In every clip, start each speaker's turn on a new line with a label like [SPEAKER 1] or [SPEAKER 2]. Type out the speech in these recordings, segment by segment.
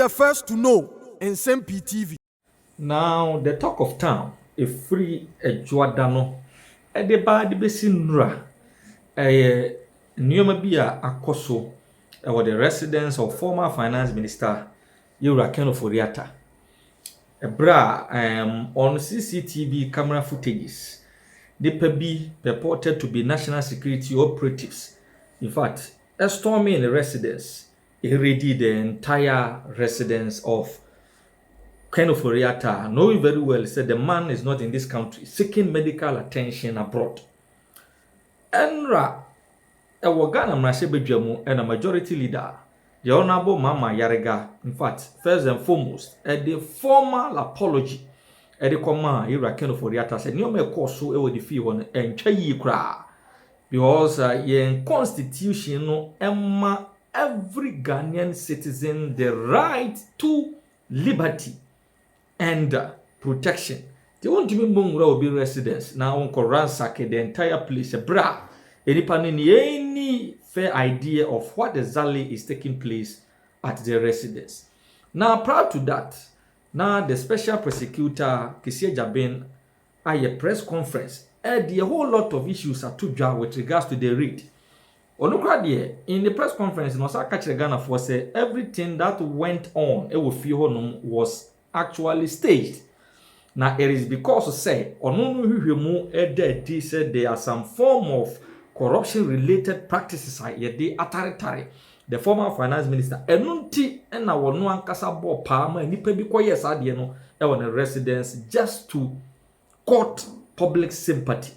[SPEAKER 1] the first to know. Nsem-Pii TV.
[SPEAKER 2] Now, the talk of town, a free Juadano, a deba de besinra, a Niomabia Akoso, or the residence of former finance minister Ofori Atta. A bra on CCTV camera footages. The PB purported to be national security operatives. In fact, a storming in the residence, it raided the entire residence of Ofori Atta, knowing very well, said the man is not in this country, seeking medical attention abroad. Enra, a Wagana Mrasebedjamu and a majority leader, the Honorable Mama Yarega, in fact, first and foremost, at the formal apology, at the command, Ofori Atta said, "You may cause so ever the fee on and chayi cry because yen constitution no emma every Ghanaian citizen the right to liberty and protection. They want to be will be residents. Now on ransack the entire place. Bra. Any fair idea of what exactly is taking place at the residence. Now prior to that, now the special prosecutor Kisie Jabin at a press conference had a whole lot of issues at Tuja with regards to the raid. In the press conference, Ghana for say everything that went on was actually staged. Now it is because say said there are some form of corruption related practices the former finance minister enunti na wono ankasa bo paama nipa bi koye saade no e won residence just to court public sympathy.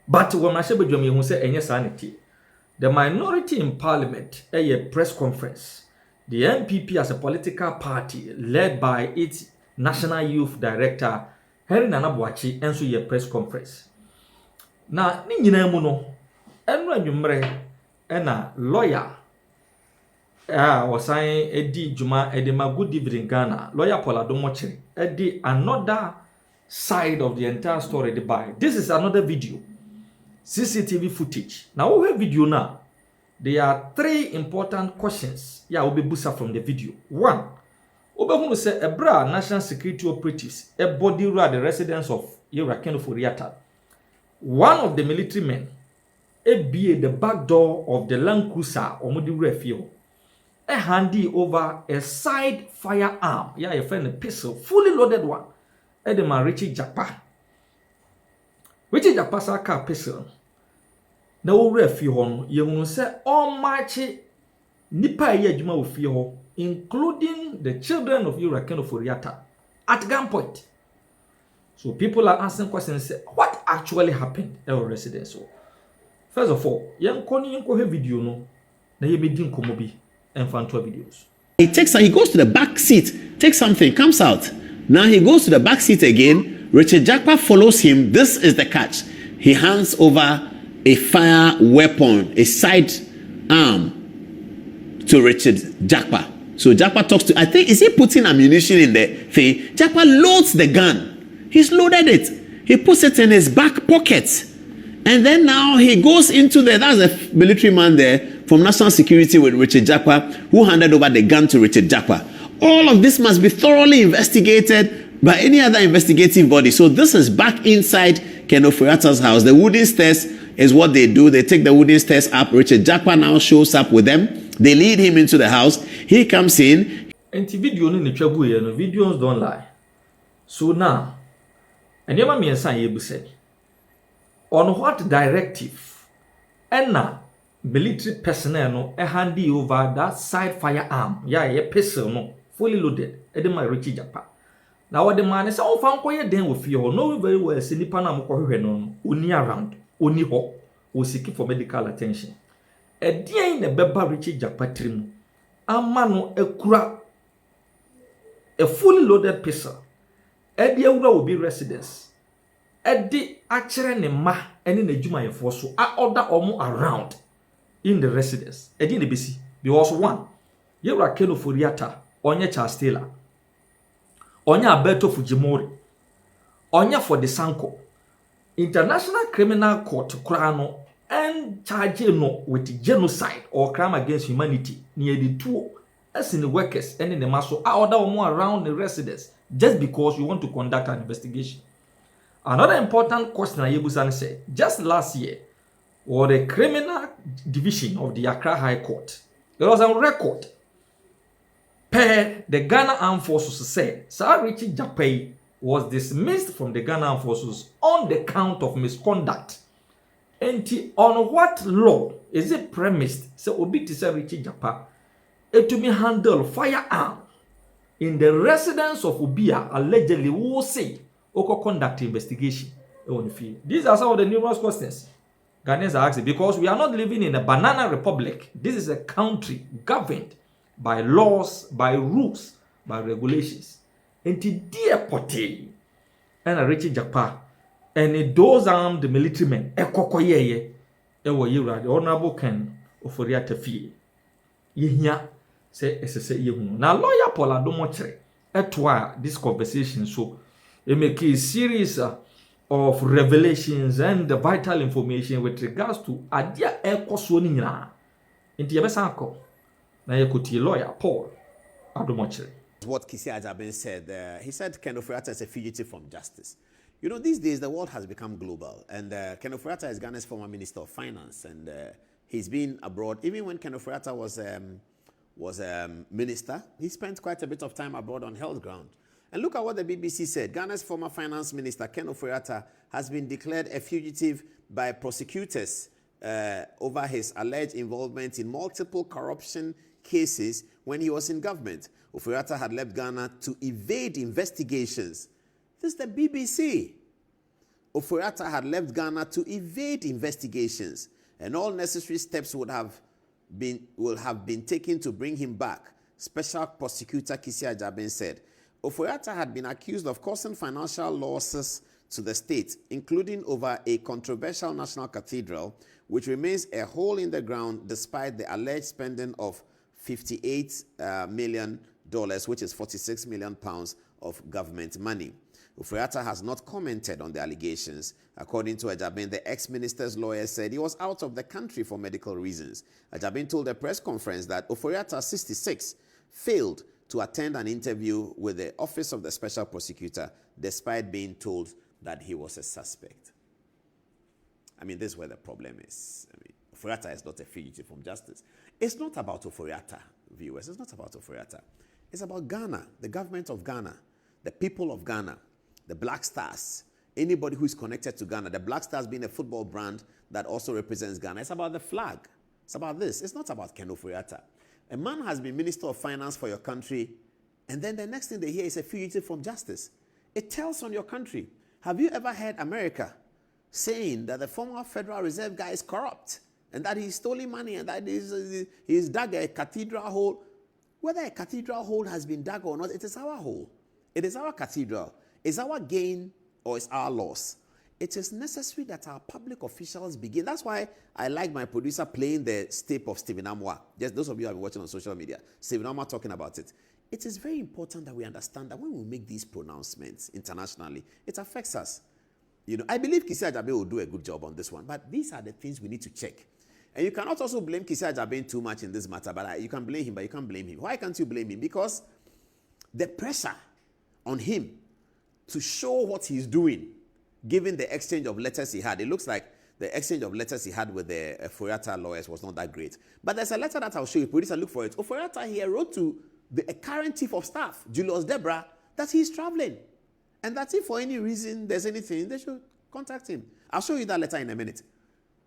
[SPEAKER 2] But when I say bedwam ye hu say enye sanity, the minority in parliament a press conference, the NPP as a political party led by its national youth director Henry Nanabuachi enso ye press conference. Na ni nyina mu no enu adwumre na lawyer wasan edi juma edema good evening Ghana lawyer Paul Adomoche edi another side of the entire story the by. This is another video. CCTV footage. Now we have video now. There are three important questions. Yeah, will be busa from the video. One, Obehunu say Ebra national security operatives a body rad the residence of Ofori Atta. One of the military men be the back door of the Land Cruiser Omudi Refio. A handy over a side firearm. Yeah, a friend a pistol, fully loaded one. Edema Richie Japa. Richie Japa car pistol. Na wo refi ho no ye hunu se all march nipa ye adwuma wo fie ho, including the children of Ofori Atta at gunpoint. So people are asking questions, say, what actually happened at our residence? First of all, yenko video no na ye medi nkomo bi enfanto videos.
[SPEAKER 3] He goes to the back seat, takes something, comes out. Now he goes to the back seat again. Richard Jakpa follows him. This is the catch. He hands over a fire weapon, a side arm to Richard Jakpa. So Jakpa talks to, I think, is he putting ammunition in the thing? Jakpa loads the gun. He's loaded it. He puts it in his back pocket. And then now he goes into that's a military man there from National Security with Richard Jakpa, who handed over the gun to Richard Jakpa. All of this must be thoroughly investigated by any other investigative body. So this is back inside Ofori Atta's house. The wooden stairs is what they do. They take the wooden stairs up. Richard Jakpa now shows up with them. They lead him into the house. He comes in.
[SPEAKER 2] And video no twabu ye no videos don't lie. So now, and yema me ensan ye bu say on what directive enna military personnel no hand over that side firearm. Yeah, ye pistol no fully loaded. Edema Richard Jakpa. Now what the man is all found quiet then with you know very well say nipa na mko hwehwe no oni around oni ho o seeking for medical attention. Edian na beba Richard Jakpa trim ama no ekura a fully loaded pistol. Edi ewura will be residence. Edi akere ne ma ene na adwuma yefo so a order omo around in the residence. Edi na besi because one yewura Ofori Atta onye Charles Taylor. Onya Alberto Fujimori, Onya for the Sanko, International Criminal Court, Kurano, and charge no with genocide or crime against humanity near the two as in the workers and in the muscle, order more around the residents just because you want to conduct an investigation. Another important question Ayebusan said, just last year, or the criminal division of the Accra High Court, it was on record per the Ghana Armed Forces said Sir Richard Japay was dismissed from the Ghana Armed Forces on the count of misconduct. And on what law is it premised? So Obi to Sir Richard Japay to me handle firearm in the residence of Obia allegedly who say Oko conduct investigation. These are some of the numerous questions Ghanaians are asking, because we are not living in a banana republic. This is a country governed by laws, by rules, by regulations. And dear Pote and Richard Japay and those armed military men, the Honorable Ken Ofori Atta say now lawyer Paula Domotre etwa this conversation, so it make a series of revelations and the vital information with regards to adia ekoso ni nyina nti yebesa akọ na yekuti lawyer Paul Adomotre.
[SPEAKER 3] What Kisi Ajaben said, he said Ken Ofori Atta is a fugitive from justice. You know, these days the world has become global, and Ken Ofori Atta is Ghana's former Minister of Finance, and he's been abroad. Even when Ken Ofori Atta was minister, he spent quite a bit of time abroad on health ground. And look at what the BBC said. Ghana's former finance minister, Ken Ofori Atta, has been declared a fugitive by prosecutors over his alleged involvement in multiple corruption cases when he was in government. Ofori Atta had left Ghana to evade investigations. This is the BBC. Ofori Atta had left Ghana to evade investigations, and all necessary steps will have been taken to bring him back, Special Prosecutor Kisi Ajaben said. Ofori Atta had been accused of causing financial losses to the state, including over a controversial national cathedral, which remains a hole in the ground despite the alleged spending of $58 million, which is 46 million pounds of government money. Ofori Atta has not commented on the allegations. According to Ajaben, the ex-minister's lawyer said he was out of the country for medical reasons. Ajaben told a press conference that Ofori Atta, 66, failed to attend an interview with the Office of the Special Prosecutor despite being told that he was a suspect. I mean, this is where the problem is. I mean, Ofori Atta is not a fugitive from justice. It's not about Ofori Atta, viewers. It's not about Ofori Atta. It's about Ghana, the government of Ghana, the people of Ghana, the Black Stars, anybody who is connected to Ghana. The Black Stars being a football brand that also represents Ghana. It's about the flag. It's about this. It's not about Ken Ofori Atta. A man has been Minister of Finance for your country, and then the next thing they hear is a fugitive from justice. It tells on your country. Have you ever heard America saying that the former Federal Reserve guy is corrupt and that he's stolen money and that he's dug a cathedral hole? Whether a cathedral hole has been dug or not, it is our hole. It is our cathedral. It's our gain or it's our loss. It is necessary that our public officials begin. That's why I like my producer playing the tape of Stephen Amwa. Just those of you who have been watching on social media, Stephen Amwa talking about it. It is very important that we understand that when we make these pronouncements internationally, it affects us. You know, I believe Kisi Ajaben will do a good job on this one, but these are the things we need to check. And you cannot also blame Kisi Ajaben too much in this matter, but you can blame him, but you can't blame him. Why can't you blame him? Because the pressure on him to show what he's doing, given the exchange of letters he had, it looks like the exchange of letters he had with the Ofori Atta lawyers was not that great. But there's a letter that I'll show you. Producer, look for it. Ofori Atta here wrote to the current chief of staff, Julius Debra, that he's traveling. And that if for any reason there's anything, they should contact him. I'll show you that letter in a minute.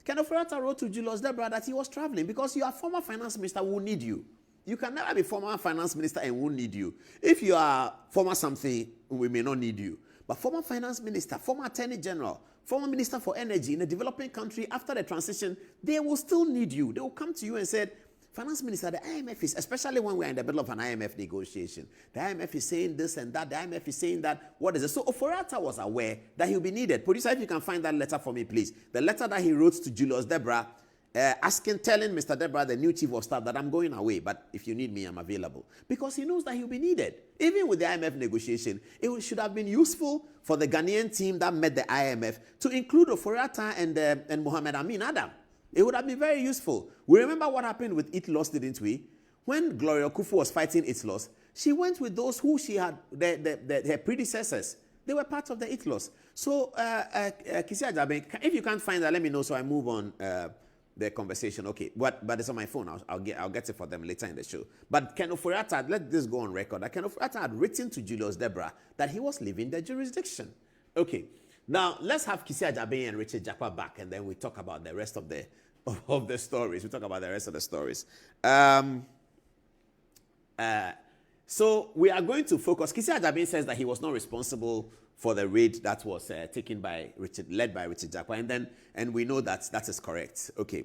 [SPEAKER 3] Ken Ofori Atta wrote to Julius Debra that he was traveling because you are former finance minister, will need you. You can never be former finance minister and won't need you. If you are former something, we may not need you. But former finance minister, former attorney general, former minister for energy in a developing country after the transition, they will still need you. They will come to you and say, finance minister, the IMF is, especially when we're in the middle of an IMF negotiation, the IMF is saying this and that, the IMF is saying that, what is it? So Ofori Atta was aware that he'll be needed. Producer, if you can find that letter for me, please. The letter that he wrote to Julius Debra, telling Mr. Debra, the new chief of staff, that I'm going away, but if you need me, I'm available. Because he knows that he'll be needed. Even with the IMF negotiation, it should have been useful for the Ghanaian team that met the IMF to include Ofori Atta and Mohamed Amin Adam. It would have been very useful. We remember what happened with It Lost, didn't we? When Gloria Kufu was fighting Itlos, she went with those who she had, her predecessors. They were part of the Itlos. So, Kisi Ajaben, if you can't find that, let me know so I move on the conversation. Okay, but it's on my phone. I'll get it for them later in the show. But Ken Ofori Atta, let this go on record. That Ken Ofori Atta had written to Julius Debra that he was leaving the jurisdiction. Okay, now let's have Kisi Ajaben and Richard Jakpa back, and then we talk about the rest of the stories. We talk about the rest of the stories. So we are going to focus. Kisi Ajaben says that he was not responsible for the raid that was led by Richard Jakpa, and we know that is correct. Okay,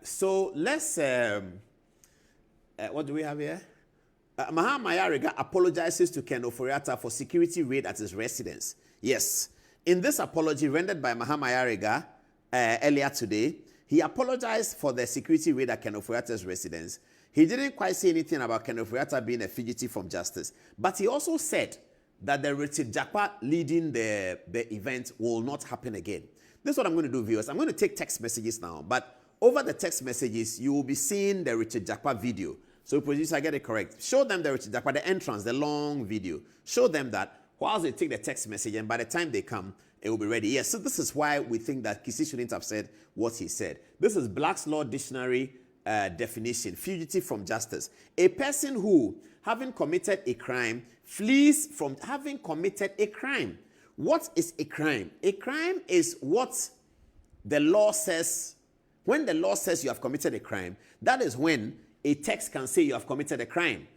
[SPEAKER 3] so let's. What do we have here? Mahama Ayariga apologizes to Ken Ofori Atta for security raid at his residence. Yes, in this apology rendered by Mahama Ayariga earlier today, he apologized for the security raid at Ken Ofori Atta's residence. He didn't quite say anything about Ken Ofori Atta being a fugitive from justice, but he also said that the Richard Jakpa leading the event will not happen again. This is what I'm going to do, viewers. I'm going to take text messages now, but over the text messages, you will be seeing the Richard Jakpa video. So, producer, get it correct. Show them the Richard Jakpa, the entrance, the long video. Show them that whilst they take the text message, and by the time they come, it will be ready. Yes, so this is why we think that Kisi shouldn't have said what he said. This is Black's Law Dictionary definition: fugitive from justice. A person who, having committed a crime, flees from having committed a crime. What is a crime? A crime is what the law says. When the law says you have committed a crime, that is when a text can say you have committed a crime.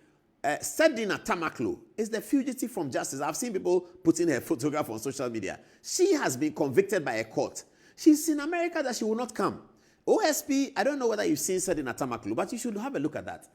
[SPEAKER 3] Sedina Tamaklo is the fugitive from justice. I've seen people putting her photograph on social media. She has been convicted by a court. She's in America that she will not come. OSP, I don't know whether you've seen Sedina Tamaklo, but you should have a look at that.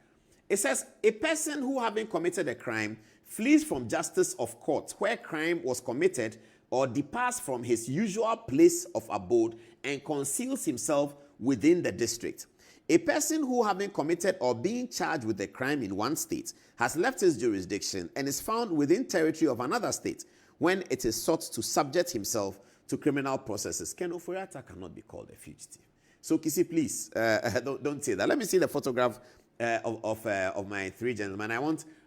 [SPEAKER 3] It says, a person who having committed a crime flees from justice of court where crime was committed or departs from his usual place of abode and conceals himself within the district. A person who having committed or being charged with a crime in one state has left his jurisdiction and is found within territory of another state when it is sought to subject himself to criminal processes. Ken Ofori Atta cannot be called a fugitive. So Kisi, please, don't say that. Let me see the photograph of my three gentlemen.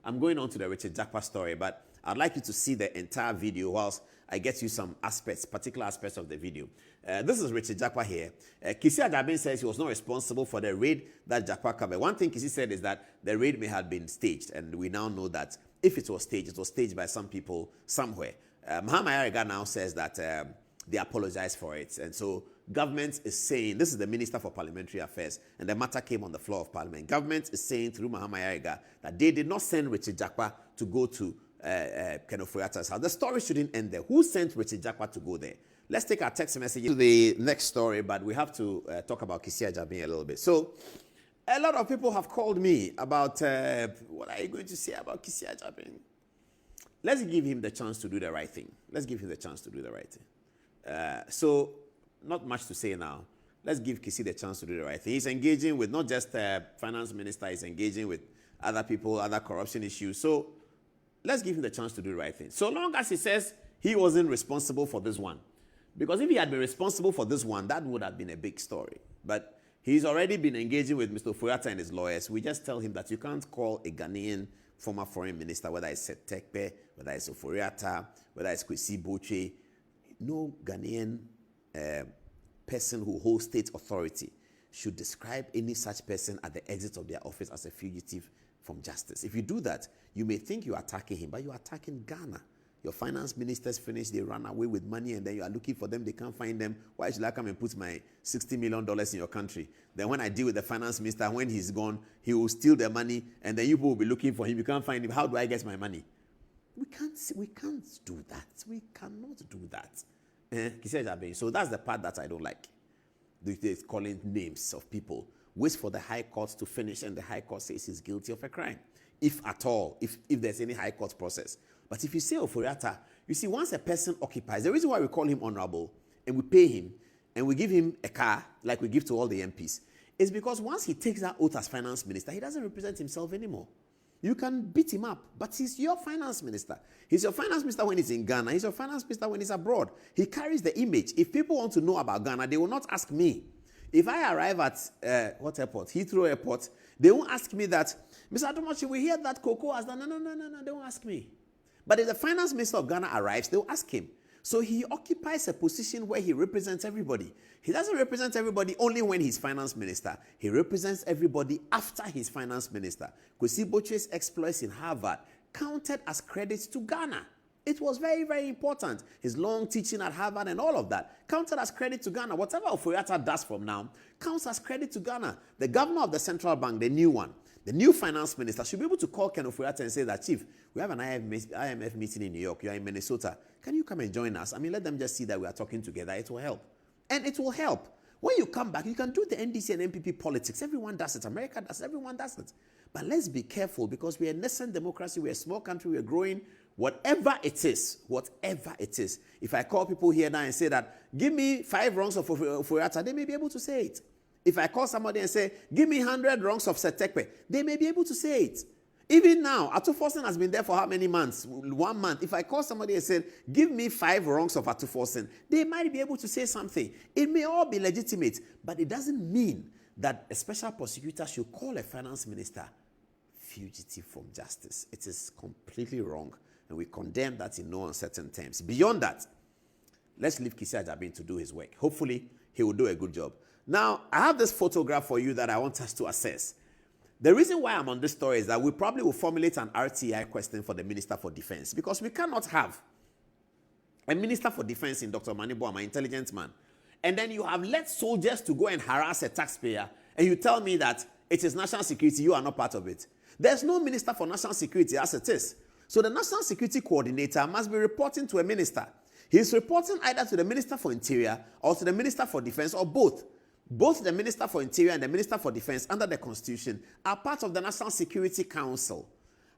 [SPEAKER 3] I'm going on to the Richard Jakpa story, but I'd like you to see the entire video whilst I get you some aspects, particular aspects of the video. This is Richard Jakpa here. Kisi Ajaben says he was not responsible for the raid that Jakpa covered. One thing Kisi said is that the raid may have been staged, and we now know that if it was staged by some people somewhere. Mahama Ayariga now says that they apologized for it, and so government is saying, this is the Minister for Parliamentary Affairs, and the matter came on the floor of Parliament. Government is saying through Mahama Ayariga that they did not send Richard Jakpa to go to Ken Ofori Atta's house. The story shouldn't end there. Who sent Richard Jakpa to go there? Let's take our text message to the next story, but we have to talk about Kisi Ajaben a little bit. So, a lot of people have called me about what are you going to say about Kisi Ajaben? Let's give him the chance to do the right thing. So, not much to say now. Let's give Kisi the chance to do the right thing. He's engaging with not just finance minister, he's engaging with other people, other corruption issues. So, let's give him the chance to do the right thing. So long as he says he wasn't responsible for this one. Because if he had been responsible for this one, that would have been a big story. But he's already been engaging with Mr. Ofori Atta and his lawyers. We just tell him that you can't call a Ghanaian former foreign minister, whether it's Nsem-Pii, whether it's Ofori Atta, whether it's Kwesi Boche. No Ghanaian person who holds state authority should describe any such person at the exit of their office as a fugitive from justice. If you do that, you may think you're attacking him, but you're attacking Ghana. Your finance ministers finish, they run away with money, and then you are looking for them, they can't find them. Why should I come and put my $60 million in your country? Then when I deal with the finance minister, when he's gone, he will steal the money, and then you will be looking for him. You can't find him. How do I get my money? We can't do that. We cannot do that. So that's the part that I don't like. They're calling names of people. Wait for the High Court to finish, and the High Court says he's guilty of a crime. If at all, if there's any High Court process. But if you say Ofori Atta, you see, once a person occupies, the reason why we call him honorable, and we pay him, and we give him a car, like we give to all the MPs, is because once he takes that oath as finance minister, he doesn't represent himself anymore. You can beat him up, but he's your finance minister. He's your finance minister when he's in Ghana. He's your finance minister when he's abroad. He carries the image. If people want to know about Ghana, they will not ask me. If I arrive at what airport? Heathrow Airport, They won't ask me that, Mr. Adomachi, we hear that Cocoa has done. No, they won't ask me. But if the finance minister of Ghana arrives, they'll ask him. So he occupies a position where he represents everybody. He doesn't represent everybody only when he's finance minister. He represents everybody after he's finance minister. Kwesi Botchwe's exploits in Harvard counted as credits to Ghana. It was very, very important. His long teaching at Harvard and all of that counted as credit to Ghana. Whatever Ofori Atta does from now counts as credit to Ghana. The governor of the central bank, the new one, the new finance minister, should be able to call Ken Ofori Atta and say that, Chief, we have an IMF meeting in New York. You are in Minnesota. Can you come and join us? I mean, let them just see that we are talking together. It will help. And it will help. When you come back, you can do the NDC and NPP politics. Everyone does it. America does it. Everyone does it. But let's be careful because we're a nascent democracy. We're a small country. We're growing. Whatever it is, if I call people here now and say that, give me 5 wrongs of Ofori Atta, they may be able to say it. If I call somebody and say, give me 100 wrongs of Setekpe, they may be able to say it. Even now, Atuforsen has been there for how many months? 1 month. If I call somebody and say, give me 5 wrongs of Atuforsen, they might be able to say something. It may all be legitimate, but it doesn't mean that a special prosecutor should call a finance minister fugitive from justice. It is completely wrong, and we condemn that in no uncertain terms. Beyond that, let's leave Kisi Ajabin to do his work. Hopefully, he will do a good job. Now, I have this photograph for you that I want us to assess. The reason why I'm on this story is that we probably will formulate an RTI question for the Minister for Defense, because we cannot have a Minister for Defense in Dr. Manibo, my intelligent man, and then you have let soldiers to go and harass a taxpayer, and you tell me that it is national security, you are not part of it. There's no Minister for National Security as it is. So the National Security Coordinator must be reporting to a minister. He's reporting either to the Minister for Interior or to the Minister for Defense, or both. Both the Minister for Interior and the Minister for Defense under the Constitution are part of the National Security Council.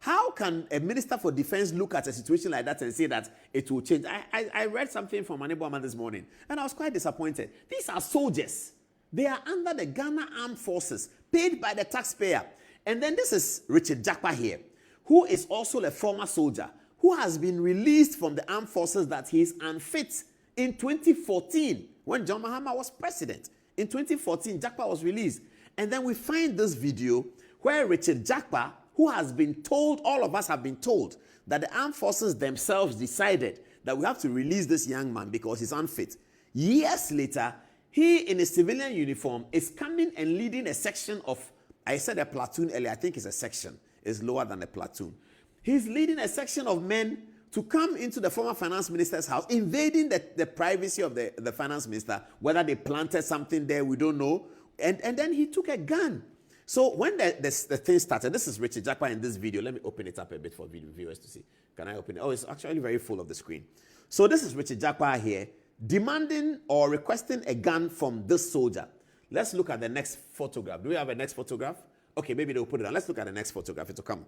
[SPEAKER 3] How can a Minister for Defense look at a situation like that and say that it will change? I read something from Manibo this morning, and I was quite disappointed. These are soldiers. They are under the Ghana Armed Forces, paid by the taxpayer. And then this is Richard Jakpa here, who is also a former soldier, who has been released from the armed forces that he is unfit in 2014, when John Mahama was president. In 2014, Jakpa was released. And then we find this video where Richard Jakpa, who has been told, all of us have been told, that the armed forces themselves decided that we have to release this young man because he's unfit. Years later, he, in a civilian uniform, is coming and leading a section of, I said a platoon earlier, I think it's a section. It's lower than a platoon. He's leading a section of men to come into the former finance minister's house, invading the privacy of the finance minister. Whether they planted something there, we don't know. And then he took a gun. So when the thing started, this is Richard Jakpa in this video. Let me open it up a bit for viewers to see. Can I open it? Oh, it's actually very full of the screen. So this is Richard Jakpa here, demanding or requesting a gun from this soldier. Let's look at the next photograph. Do we have a next photograph? Okay, maybe they'll put it on. Let's look at the next photograph. It will come.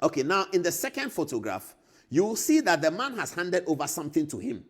[SPEAKER 3] Okay, now in the second photograph, you will see that the man has handed over something to him.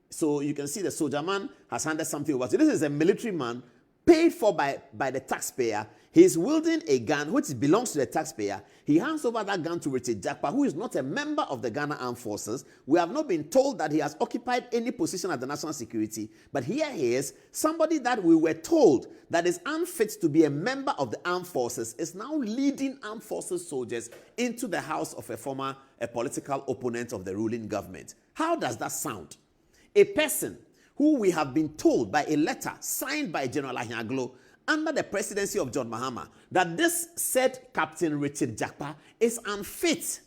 [SPEAKER 3] So you can see the soldier man has handed something over. So this is a military man paid for by the taxpayer. He's wielding a gun which belongs to the taxpayer. He hands over that gun to Richard Jakpa, who is not a member of the Ghana Armed Forces. We have not been told that he has occupied any position at the national security. But here he is, somebody that we were told that is unfit to be a member of the armed forces is now leading armed forces soldiers into the house of a political opponent of the ruling government. How does that sound? A person who we have been told by a letter signed by General Ahiaglo under the presidency of John Mahama that this said Captain Richard Jakpa is unfit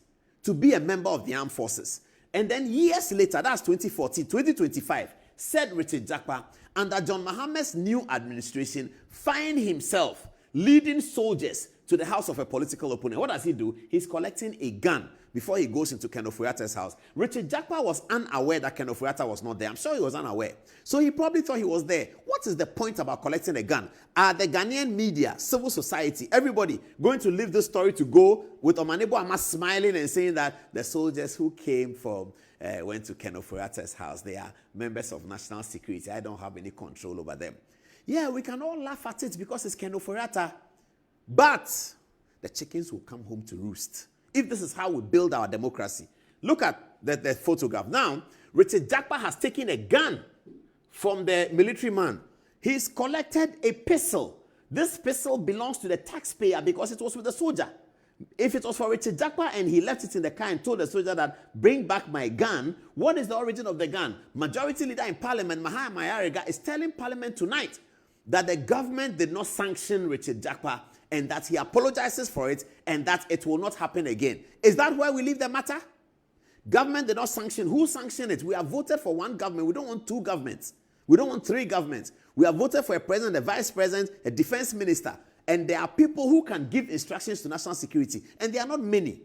[SPEAKER 3] to be a member of the armed forces. And then years later, that's 2014, 2025, said Richard Jakpa, under John Mahama's new administration, find himself leading soldiers to the house of a political opponent. What does he do? He's collecting a gun before he goes into Ken Ofori Atta's house. Richard Jakpa was unaware that Ken Ofori Atta was not there. I'm sure he was unaware. So he probably thought he was there. What is the point about collecting a gun? Are the Ghanaian media, civil society, everybody going to leave this story to go with Omanebo Ama smiling and saying that the soldiers who came from, went to Ken Ofori Atta's house, they are members of national security. I don't have any control over them. Yeah, we can all laugh at it because it's Ken Ofori Atta. But the chickens will come home to roost. If this is how we build our democracy. Look at the photograph. Now, Richard Jakpa has taken a gun from the military man. He's collected a pistol This pistol belongs to the taxpayer because it was with the soldier. If it was for Richard Jakpa and he left it in the car and told the soldier that, bring back my gun, what is the origin of the gun? Majority Leader in Parliament, Mahama Mayariga, is telling Parliament tonight that the government did not sanction Richard Jakpa and that he apologizes for it and that it will not happen again. Is that where we leave the matter? Government did not sanction. Who sanctioned it? We have voted for one government. We don't want two governments. We don't want three governments. We have voted for a president, a vice president, a defense minister. And there are people who can give instructions to national security. And there are not many.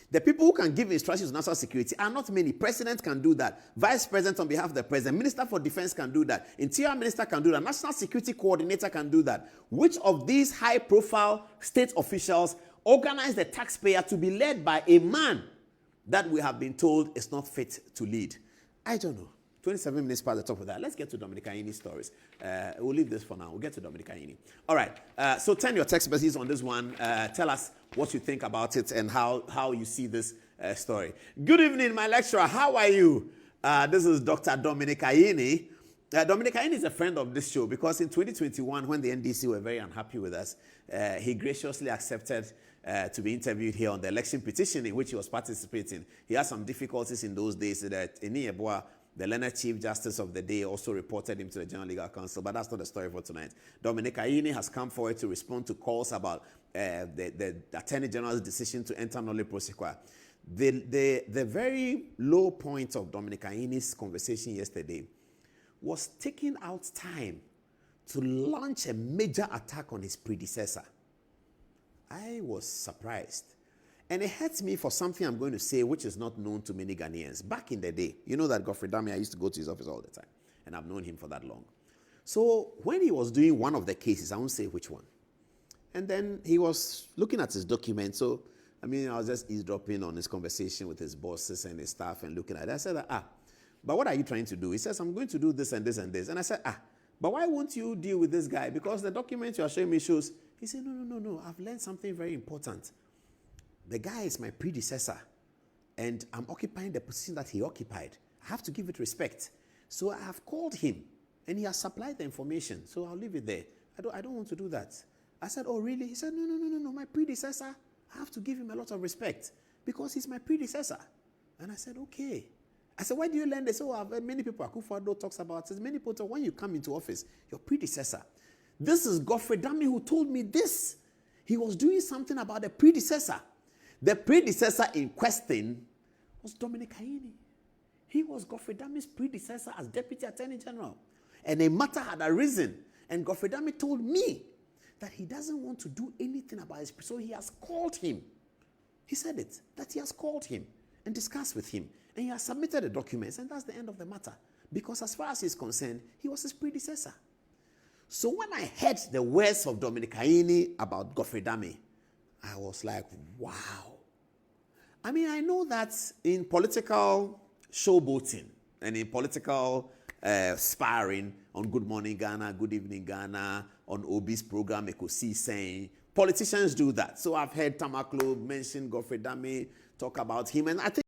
[SPEAKER 3] The people who can give instructions to national security are not many. President can do that. Vice president on behalf of the president. Minister for defense can do that. Interior minister can do that. National security coordinator can do that. Which of these high-profile state officials organize the taxpayer to be led by a man that we have been told is not fit to lead? I don't know. 27 minutes past the top of that. Let's get to Dominic Ayini's stories. We'll leave this for now. We'll get to Dominic Ayini. All right. So turn your text messages on this one. Tell us what you think about it and how you see this story. Good evening, my lecturer. How are you? This is Dr. Dominic Ayini. Dominic Ayini is a friend of this show because in 2021, when the NDC were very unhappy with us, he graciously accepted to be interviewed here on the election petition in which he was participating. He had some difficulties in those days that Eni the learned Chief Justice of the day, also reported him to the General Legal Council, but that's not the story for tonight. Dominic Ayini has come forward to respond to calls about the Attorney General's decision to enter Nole Prosequa. The very low point of Dominic Ayini's conversation yesterday was taking out time to launch a major attack on his predecessor. I was surprised. And it hurts me for something I'm going to say, which is not known to many Ghanaians. Back in the day, you know that Godfrey Dame, I used to go to his office all the time. And I've known him for that long. So when he was doing one of the cases, I won't say which one. And then he was looking at his document. So, I was just eavesdropping on his conversation with his bosses and his staff and looking at it. I said, but what are you trying to do? He says, I'm going to do this and this and this. And I said, but why won't you deal with this guy? Because the document you are showing me shows. He said, no. I've learned something very important. The guy is my predecessor, and I'm occupying the position that he occupied. I have to give it respect. So I have called him, and he has supplied the information. So I'll leave it there. I don't want to do that. I said, oh, really? He said, no. My predecessor, I have to give him a lot of respect because he's my predecessor. And I said, okay. I said, why do you learn this? Oh, I've heard many people, Akufo-Addo talks about it. Many people talk, when you come into office, your predecessor. This is Godfrey Dame who told me this. He was doing something about the predecessor. The predecessor in question was Dominic Ayini. He was Godfrey Dame's predecessor as Deputy Attorney General. And a matter had arisen. And Godfrey Dame told me that he doesn't want to do anything about his. So he has called him. He said it, that he has called him and discussed with him. And he has submitted the documents. And that's the end of the matter. Because as far as he's concerned, he was his predecessor. So when I heard the words of Dominic Ayini about Godfrey Dame, I was like, wow. I know that in political showboating and in political sparring on Good Morning Ghana, Good Evening Ghana, on Obi's program, Ekosi saying, politicians do that. So I've heard Tamaklo mention Godfrey Dame, talk about him, and I think